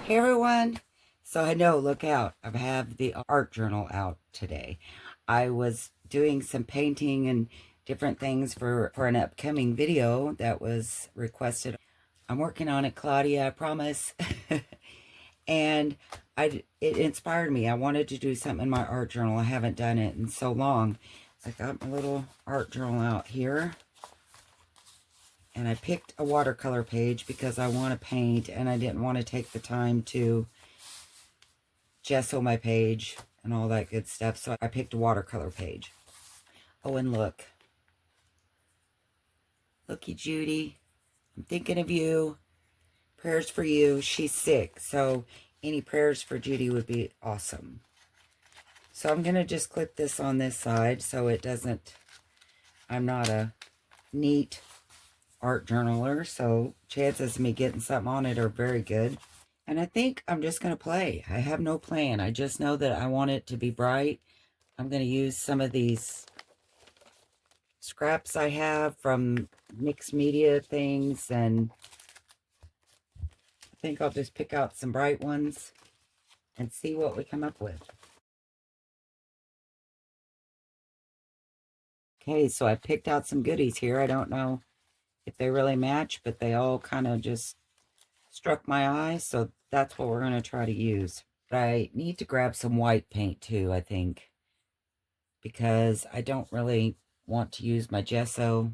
Hey everyone. So I know, look out. I have the art journal out today. I was doing some painting and different things for an upcoming video that was requested. I'm working on it, Claudia, I promise. And it inspired me. I wanted to do something in my art journal. I haven't done it in so long. So I got my little art journal out here. And I picked a watercolor page because I want to paint and I didn't want to take the time to gesso my page and all that good stuff. So I picked a watercolor page. Oh, and look. Looky, Judy. I'm thinking of you. Prayers for you. She's sick. So any prayers for Judy would be awesome. So I'm going to just clip this on this side so it doesn't, I'm not a neat art journaler. So chances of me getting something on it are very good. And I think I'm just going to play. I have no plan. I just know that I want it to be bright. I'm going to use some of these scraps I have from mixed media things, and I think I'll just pick out some bright ones and see what we come up with. Okay, so I picked out some goodies here. I don't know if they really match, but they all kind of just struck my eye, so that's what we're going to try to use. But I need to grab some white paint too, I think, because I don't really want to use my gesso.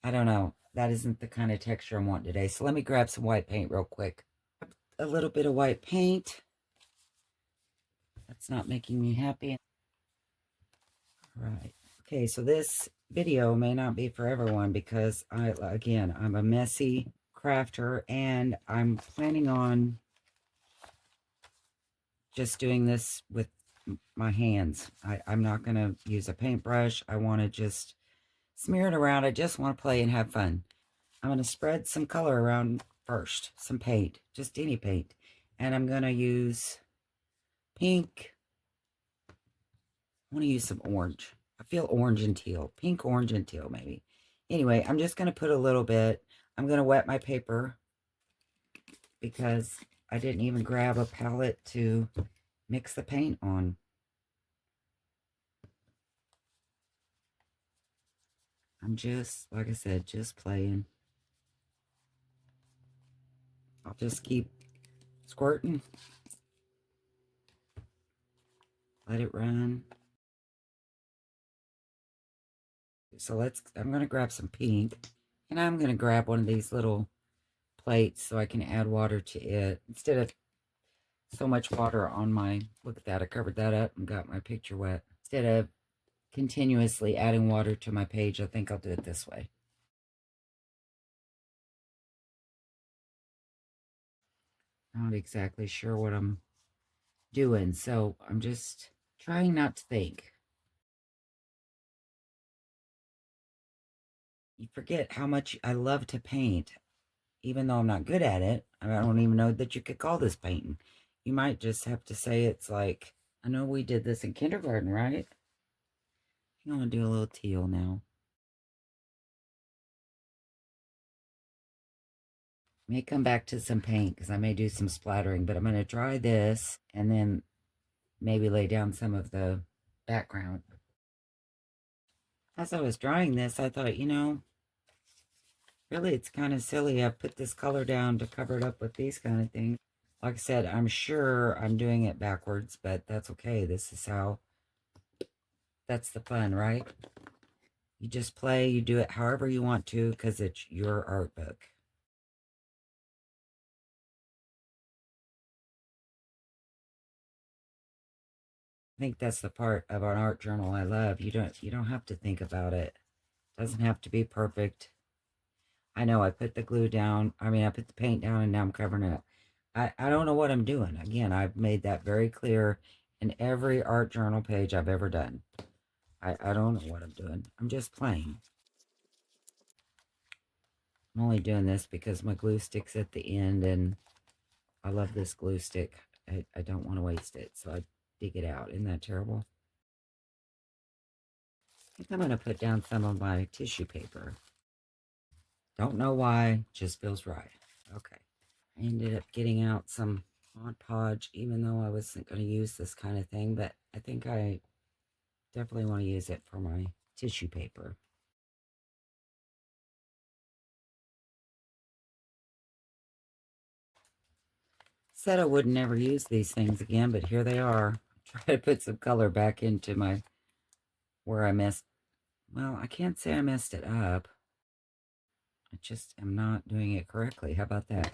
I don't know. That isn't the kind of texture I want today. So let me grab some white paint real quick. A little bit of white paint. That's not making me happy. All right. Okay, so this video may not be for everyone because I'm a messy crafter and I'm planning on just doing this with my hands. I'm not going to use a paintbrush. I want to just smear it around. I just want to play and have fun. I'm going to spread some color around first, some paint, just any paint. And I'm going to use pink. I want to use some orange. I feel orange and teal. Pink, orange, and teal, maybe. Anyway, I'm just going to put a little bit. I'm going to wet my paper because I didn't even grab a palette to mix the paint on. I'm just, like I said, just playing. I'll just keep squirting. Let it run. So I'm going to grab some pink. And I'm going to grab one of these little plates so I can add water to it. Instead of so much water on my, look at that, I covered that up and got my picture wet. Instead of continuously adding water to my page, I think I'll do it this way. Not exactly sure what I'm doing, so I'm just trying not to think. You forget how much I love to paint, even though I'm not good at it. I don't even know that you could call this painting. You might just have to say it's like, I know we did this in kindergarten, right? I'm going to do a little teal now. May come back to some paint because I may do some splattering, but I'm going to dry this and then maybe lay down some of the background. As I was drying this, I thought, really it's kind of silly. I put this color down to cover it up with these kind of things. Like I said, I'm sure I'm doing it backwards, but that's okay. This is that's the fun, right? You just play, you do it however you want to because it's your art book. I think that's the part of an art journal I love. You don't have to think about it. It doesn't have to be perfect. I know I put the glue down. I put the paint down and now I'm covering it up. I don't know what I'm doing. Again, I've made that very clear in every art journal page I've ever done. I don't know what I'm doing. I'm just playing. I'm only doing this because my glue stick's at the end and I love this glue stick. I don't want to waste it, so I dig it out. Isn't that terrible? I think I'm going to put down some of my tissue paper. Don't know why, just feels right. Okay. I ended up getting out some Mod Podge, even though I wasn't going to use this kind of thing, but I think I definitely want to use it for my tissue paper. Said I would never use these things again, but here they are. Try to put some color back into my, where I messed, well, I can't say I messed it up. I just am not doing it correctly. How about that?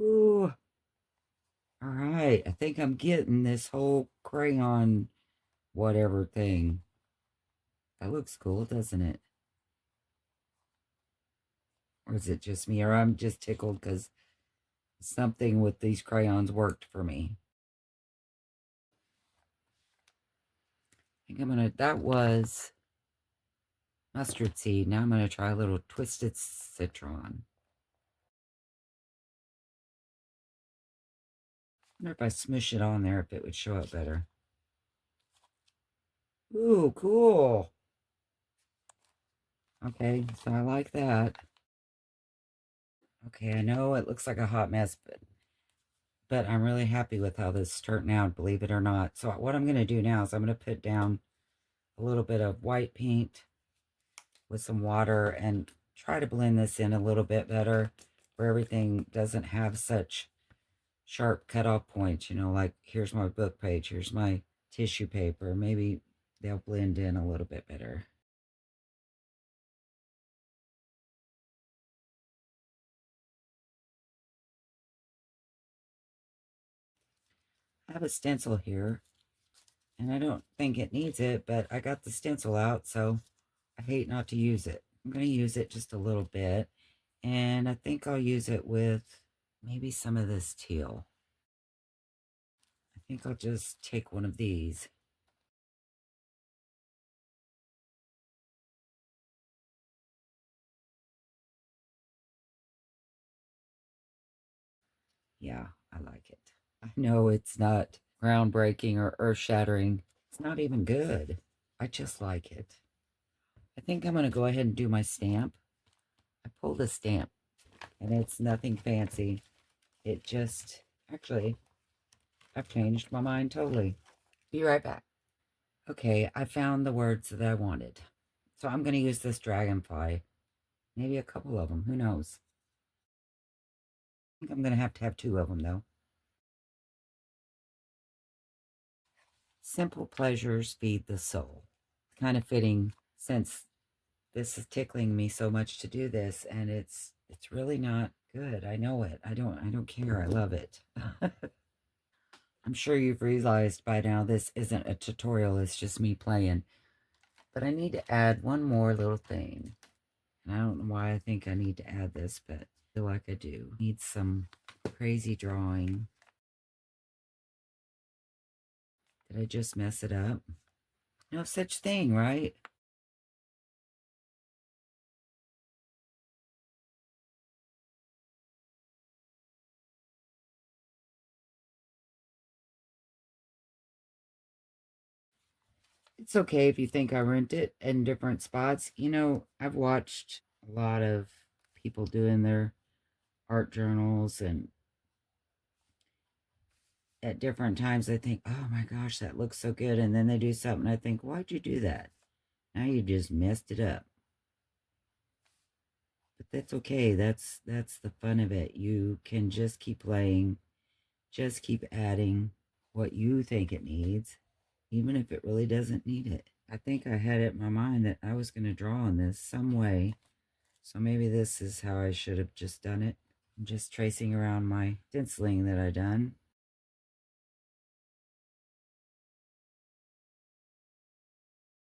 Ooh. All right. I think I'm getting this whole crayon whatever thing. That looks cool, doesn't it? Or is it just me? Or I'm just tickled because something with these crayons worked for me. I think I'm gonna, that was mustard seed. Now I'm gonna try a little twisted citron. I wonder if I smush it on there if it would show up better. Ooh, cool. Okay, so I like that. Okay, I know it looks like a hot mess, but I'm really happy with how this turned out, believe it or not. So what I'm going to do now is I'm going to put down a little bit of white paint with some water and try to blend this in a little bit better where everything doesn't have such sharp cutoff points. You know, like here's my book page, here's my tissue paper. Maybe they'll blend in a little bit better. I have a stencil here, and I don't think it needs it, but I got the stencil out, so I hate not to use it. I'm going to use it just a little bit, and I think I'll use it with maybe some of this teal. I think I'll just take one of these. Yeah, I like it. I know it's not groundbreaking or earth-shattering. It's not even good. I just like it. I think I'm going to go ahead and do my stamp. I pulled a stamp, and it's nothing fancy. It just, actually, I've changed my mind totally. Be right back. Okay, I found the words that I wanted. So I'm going to use this dragonfly. Maybe a couple of them. Who knows? I think I'm going to have two of them, though. Simple pleasures feed the soul. Kind of fitting since this is tickling me so much to do this, and it's really not good. I know it. I don't care. I love it. I'm sure you've realized by now this isn't a tutorial, it's just me playing. But I need to add one more little thing. And I don't know why I think I need to add this, but I feel like I do. Need some crazy drawing. Did I just mess it up? No such thing, right? It's okay if you think I ruined it in different spots. You know, I've watched a lot of people doing their art journals, and at different times I think, oh my gosh, that looks so good. And then they do something, I think, why'd you do that? Now you just messed it up. But that's okay. That's the fun of it. You can just keep playing, just keep adding what you think it needs, even if it really doesn't need it. I think I had it in my mind that I was going to draw on this some way. So maybe this is how I should have just done it. I'm just tracing around my stenciling that I done.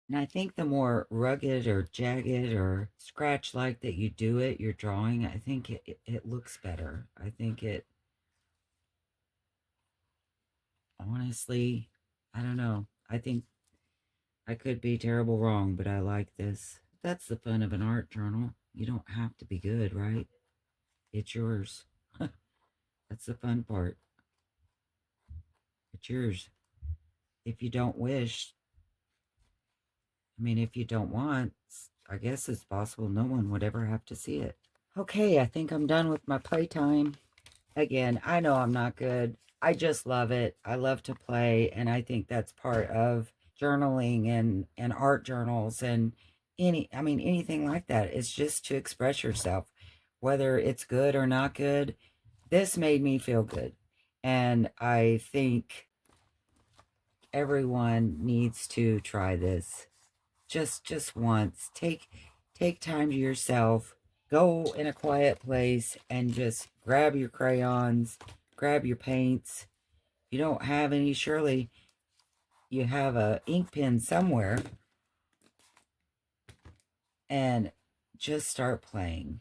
And I think the more rugged or jagged or scratch-like that you do it, your drawing, I think it looks better. I think it, honestly, I don't know. I think I could be terrible wrong, but I like this. That's the fun of an art journal. You don't have to be good, right? It's yours. That's the fun part. It's yours. If you don't wish, I mean, if you don't want, I guess it's possible no one would ever have to see it. Okay, I think I'm done with my playtime. Again, I know I'm not good. I just love it. I love to play, and I think that's part of journaling and art journals and anything like that. It's just to express yourself, whether it's good or not good. This made me feel good, and I think everyone needs to try this just once. Take time to yourself. Go in a quiet place and just grab your crayons, grab your paints. If you don't have any, surely you have a ink pen somewhere, and just start playing.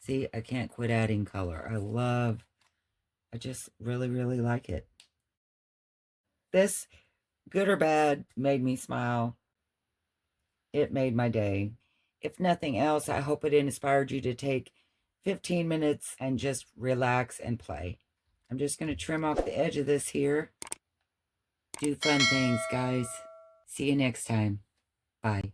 See, I can't quit adding color. I just really, really like it. This, good or bad, made me smile. It made my day. If nothing else, I hope it inspired you to take 15 minutes and just relax and play. I'm just going to trim off the edge of this here. Do fun things, guys. See you next time. Bye.